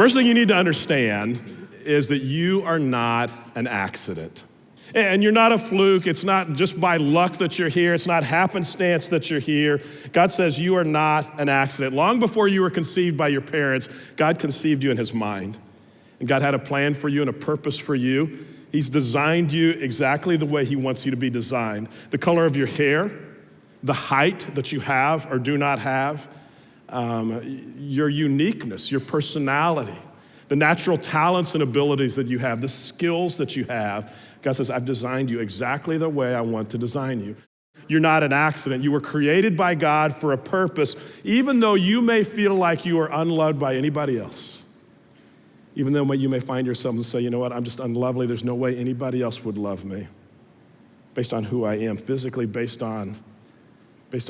First thing you need to understand is that you are not an accident. And you're not a fluke. It's not just by luck that you're here. It's not happenstance that you're here. God says you are not an accident. Long before you were conceived by your parents, God conceived you in his mind. And God had a plan for you and a purpose for you. He's designed you exactly the way he wants you to be designed. The color of your hair, the height that you have or do not have, your uniqueness, your personality, the natural talents and abilities that you have, the skills that you have. God says, I've designed you exactly the way I want to design you. You're not an accident. You were created by God for a purpose, even though you may feel like you are unloved by anybody else. Even though you may find yourself and say, you know what, I'm just unlovely. There's no way anybody else would love me based on who I am, physically, based on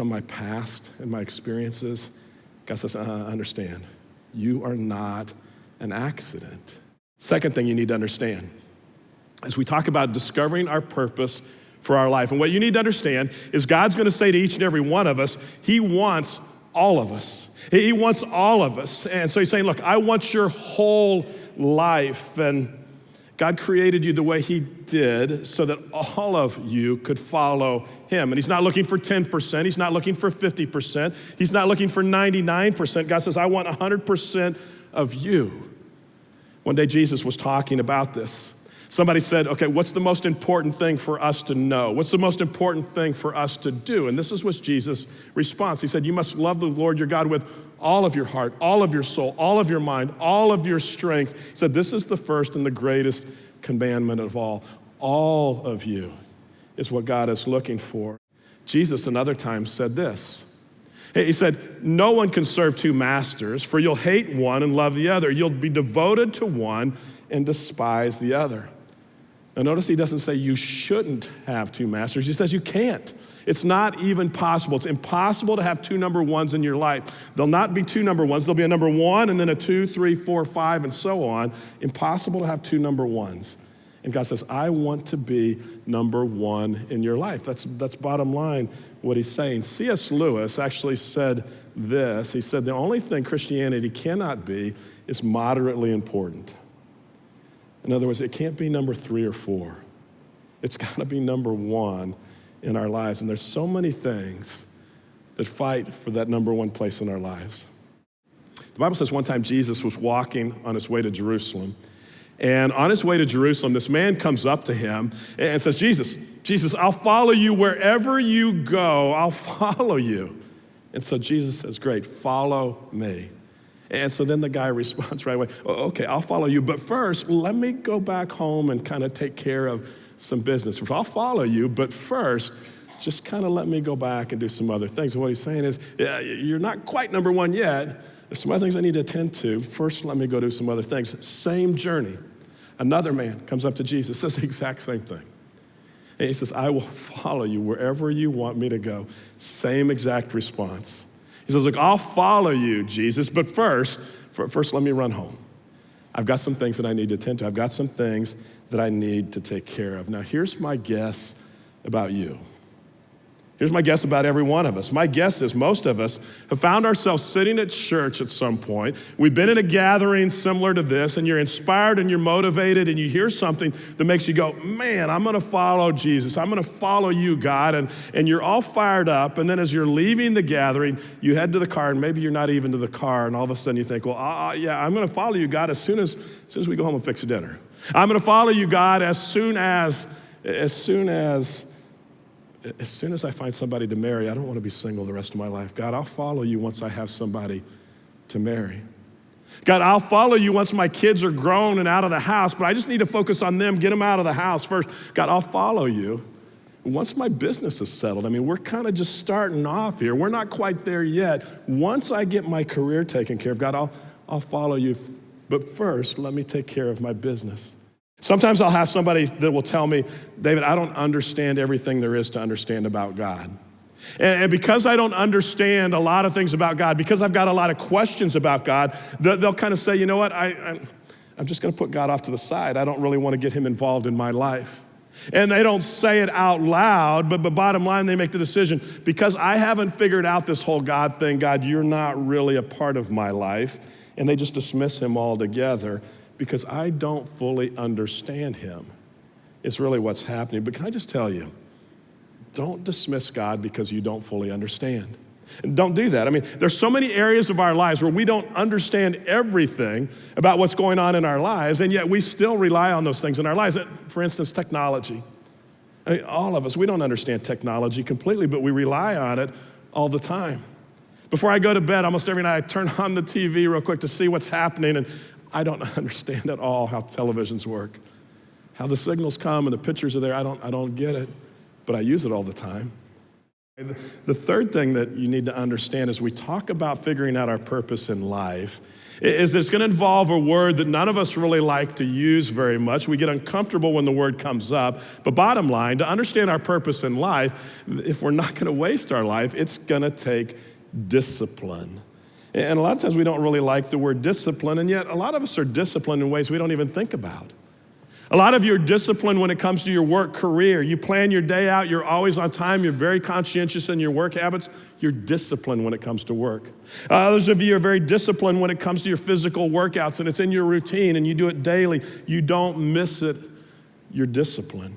my past and my experiences. God says, understand, you are not an accident. Second thing you need to understand, as we talk about discovering our purpose for our life, and what you need to understand is God's gonna say to each and every one of us, he wants all of us. He wants all of us. And so he's saying, look, I want your whole life. And God created you the way he did so that all of you could follow him. And he's not looking for 10%. He's not looking for 50%. He's not looking for 99%. God says, I want 100% of you. One day Jesus was talking about this. Somebody said, okay, what's the most important thing for us to know? What's the most important thing for us to do? And this is what Jesus' response. He said, you must love the Lord your God with all of your heart, all of your soul, all of your mind, all of your strength. He said, this is the first and the greatest commandment of all. All of you is what God is looking for. Jesus another time said this. He said, no one can serve two masters, for you'll hate one and love the other. You'll be devoted to one and despise the other. Now notice he doesn't say you shouldn't have two masters. He says you can't. It's not even possible. It's impossible to have two number ones in your life. There'll not be two number ones. There'll be a number one and then a 2, 3, 4, 5, and so on. Impossible to have two number ones. And God says, I want to be number one in your life. That's bottom line what he's saying. C.S. Lewis actually said this. He said, the only thing Christianity cannot be is moderately important. In other words, it can't be number 3 or 4. It's got to be number 1 in our lives. And there's so many things that fight for that number 1 place in our lives. The Bible says one time Jesus was walking on his way to Jerusalem. And on his way to Jerusalem, this man comes up to him and says, Jesus, I'll follow you wherever you go. I'll follow you. And so Jesus says, great, follow me. And so then the guy responds right away, oh, okay, I'll follow you, but first, let me go back home and kind of take care of some business. I'll follow you, but first, just kind of let me go back and do some other things. And what he's saying is, yeah, you're not quite number 1 yet. There's some other things I need to attend to. First, let me go do some other things. Same journey. Another man comes up to Jesus, says the exact same thing. And he says, I will follow you wherever you want me to go. Same exact response. He says, look, I'll follow you, Jesus, but first let me run home. I've got some things that I need to attend to. I've got some things that I need to take care of. Now, here's my guess about you. Here's my guess about every one of us. My guess is most of us have found ourselves sitting at church at some point. We've been in a gathering similar to this, and you're inspired and you're motivated, and you hear something that makes you go, man, I'm going to follow Jesus. I'm going to follow you, God. And you're all fired up, and then as you're leaving the gathering, you head to the car, and maybe you're not even to the car, and all of a sudden you think, well, yeah, I'm going to follow you, God, as soon as we go home and fix dinner. I'm going to follow you, God, as soon as I find somebody to marry. I don't want to be single the rest of my life. God, I'll follow you once I have somebody to marry. God, I'll follow you once my kids are grown and out of the house, but I just need to focus on them, get them out of the house first. God, I'll follow you once my business is settled. I mean, we're kind of just starting off here. We're not quite there yet. Once I get my career taken care of, God, I'll follow you. But first, let me take care of my business. Sometimes I'll have somebody that will tell me, David, I don't understand everything there is to understand about God. And because I don't understand a lot of things about God, because I've got a lot of questions about God, they'll kind of say, you know what, I'm just going to put God off to the side. I don't really want to get him involved in my life. And they don't say it out loud, but bottom line, they make the decision, because I haven't figured out this whole God thing, God, you're not really a part of my life. and they just dismiss him altogether because I don't fully understand him. It's really what's happening. But can I just tell you, don't dismiss God because you don't fully understand. And don't do that. I mean, there's so many areas of our lives where we don't understand everything about what's going on in our lives, and yet we still rely on those things in our lives. For instance, technology. I mean, all of us, we don't understand technology completely, but we rely on it all the time. Before I go to bed, almost every night, I turn on the TV real quick to see what's happening, and I don't understand at all how televisions work. How the signals come and the pictures are there, I don't get it, but I use it all the time. The third thing that you need to understand as we talk about figuring out our purpose in life is that it's going to involve a word that none of us really like to use very much. We get uncomfortable when the word comes up. But bottom line, to understand our purpose in life, if we're not going to waste our life, it's going to take discipline. And a lot of times we don't really like the word discipline, and yet a lot of us are disciplined in ways we don't even think about. A lot of you are disciplined when it comes to your work career. You plan your day out, you're always on time, you're very conscientious in your work habits. You're disciplined when it comes to work. Others of you are very disciplined when it comes to your physical workouts, and it's in your routine and you do it daily. You don't miss it. You're disciplined.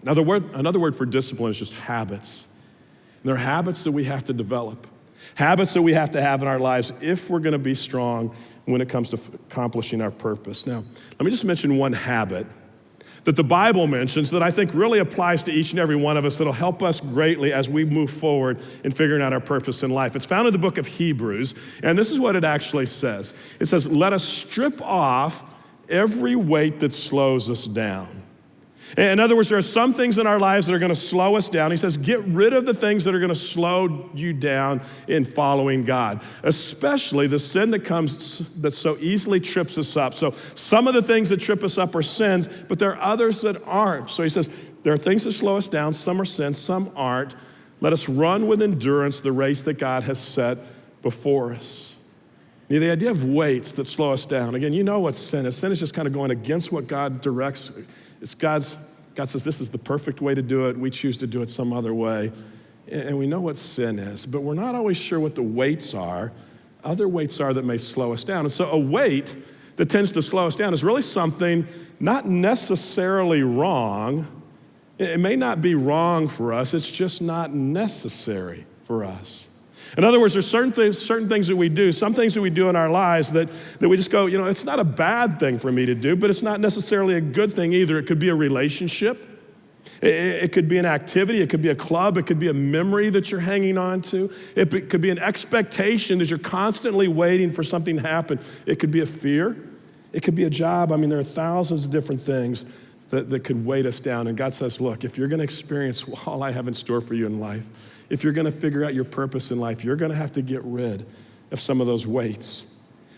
Another word for discipline is just habits. And they're habits that we have to develop. Habits that we have to have in our lives if we're going to be strong when it comes to accomplishing our purpose. Now, let me just mention one habit that the Bible mentions that I think really applies to each and every one of us that'll help us greatly as we move forward in figuring out our purpose in life. It's found in the book of Hebrews, and this is what it actually says. It says, let us strip off every weight that slows us down. In other words, there are some things in our lives that are going to slow us down. He says, get rid of the things that are going to slow you down in following God, especially the sin that so easily trips us up. So some of the things that trip us up are sins, but there are others that aren't. So he says, there are things that slow us down. Some are sins, some aren't. Let us run with endurance the race that God has set before us. Now, the idea of weights that slow us down, again, you know what sin is. Sin is just kind of going against what God directs. God says this is the perfect way to do it. We choose to do it some other way. And we know what sin is, but we're not always sure what the weights are. Other weights are that may slow us down. And so a weight that tends to slow us down is really something not necessarily wrong. It may not be wrong for us. It's just not necessary for us. In other words, there's certain things that we do, some things that we do in our lives that we just go, it's not a bad thing for me to do, but it's not necessarily a good thing either. It could be a relationship. It could be an activity. It could be a club. It could be a memory that you're hanging on to. It could be an expectation that you're constantly waiting for something to happen. It could be a fear. It could be a job. I mean, there are thousands of different things that could weight us down. And God says, look, if you're going to experience all I have in store for you in life, if you're going to figure out your purpose in life, you're going to have to get rid of some of those weights.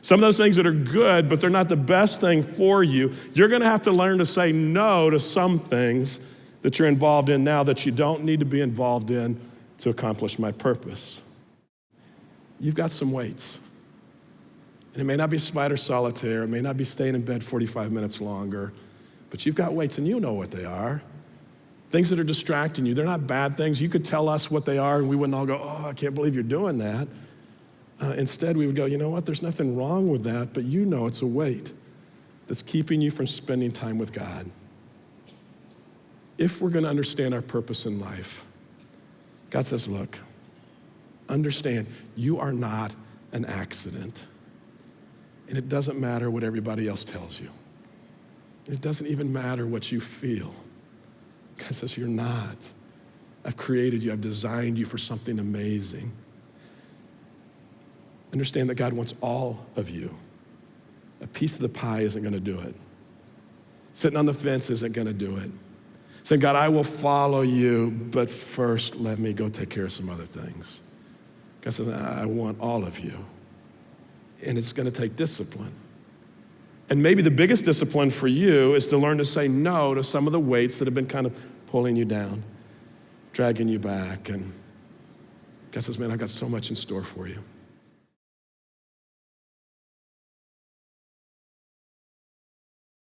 Some of those things that are good, but they're not the best thing for you. You're going to have to learn to say no to some things that you're involved in now that you don't need to be involved in to accomplish my purpose. You've got some weights. And it may not be spider solitaire. It may not be staying in bed 45 minutes longer. But you've got weights, and you know what they are. Things that are distracting you. They're not bad things. You could tell us what they are, and we wouldn't all go, oh, I can't believe you're doing that. Instead, we would go, you know what? There's nothing wrong with that, but you know it's a weight that's keeping you from spending time with God. If we're going to understand our purpose in life, God says, look, understand, you are not an accident. And it doesn't matter what everybody else tells you. It doesn't even matter what you feel. God says, you're not. I've created you. I've designed you for something amazing. Understand that God wants all of you. A piece of the pie isn't going to do it. Sitting on the fence isn't going to do it. Saying, God, I will follow you, but first let me go take care of some other things. God says, I want all of you. And it's going to take discipline. And maybe the biggest discipline for you is to learn to say no to some of the weights that have been kind of pulling you down, dragging you back. And God says, man, I've got so much in store for you.